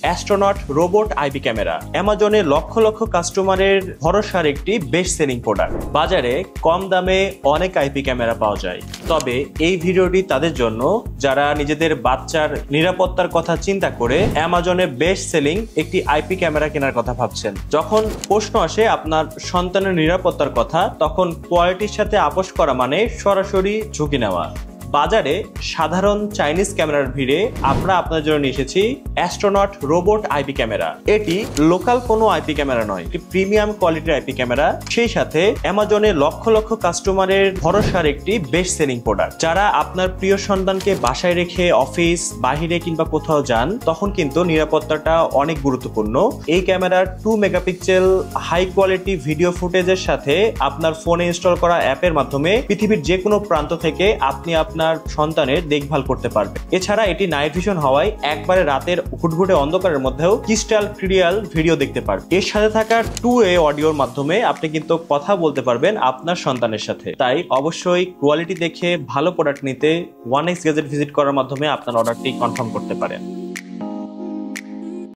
Astronaut robot IP camera অ্যামাজনে লক্ষ লক্ষ কাস্টমারের ভরসার একটি বেস্ট সেলিং প্রোডাক্ট। বাজারে কম দামে অনেক আইপি ক্যামেরা পাওয়া যায়, তবে এই ভিডিওটি তাদের জন্য যারা নিজেদের বাচ্চার নিরাপত্তার কথা চিন্তা করে অ্যামাজনে বেস্ট সেলিং একটি আইপি ক্যামেরা কেনার কথা ভাবছেন। যখন প্রশ্ন আসে আপনার সন্তানের নিরাপত্তার কথা, তখন কোয়ালিটির সাথে আপোষ করা মানে সরাসরি ঝুঁকি নেওয়া। বাজারে সাধারণ চাইনিজ ক্যামেরার ভিড়ে আমরা আপনার জন্য নিয়ে এসেছি অ্যাস্ট্রোনট রোবট আইপি ক্যামেরা। এটি লোকাল কোনো আইপি ক্যামেরা নয়, এটি প্রিমিয়াম কোয়ালিটির আইপি ক্যামেরা, সেই সাথে অ্যামাজনে লক্ষ লক্ষ কাস্টমারের ভরসার একটি বেস্ট সেলিং প্রোডাক্ট। যারা আপনার প্রিয় সন্তানকে বাসায় রেখে অফিস, বাহিরে কিংবা কোথাও যান, তখন কিন্তু নিরাপত্তাটা অনেক গুরুত্বপূর্ণ। এই ক্যামেরার 2 মেগাপিক্সেল হাই কোয়ালিটি ভিডিও ফুটেজের সাথে আপনার ফোনে ইনস্টল করা অ্যাপের মাধ্যমে পৃথিবীর যে কোনো প্রান্ত থেকে আপনি আপনার সন্তানের দেখভাল করতে পারবে। এছাড়া এটি নাইট ভিশন হওয়ায় একবারে রাতের ঘুটঘুটে অন্ধকারের মধ্যেও ক্রিস্টাল ক্লিয়ার ভিডিও দেখতে পারবে। এর সাথে থাকা 2A অডিওর মাধ্যমে আপনি কিন্তু কথা বলতে পারবেন আপনার সন্তানের সাথে। তাই অবশ্যই কোয়ালিটি দেখে ভালো প্রোডাক্ট নিতে 1x গ্যাজেট ভিজিট করার মাধ্যমে আপনার অর্ডারটি কনফার্ম করতে পারেন।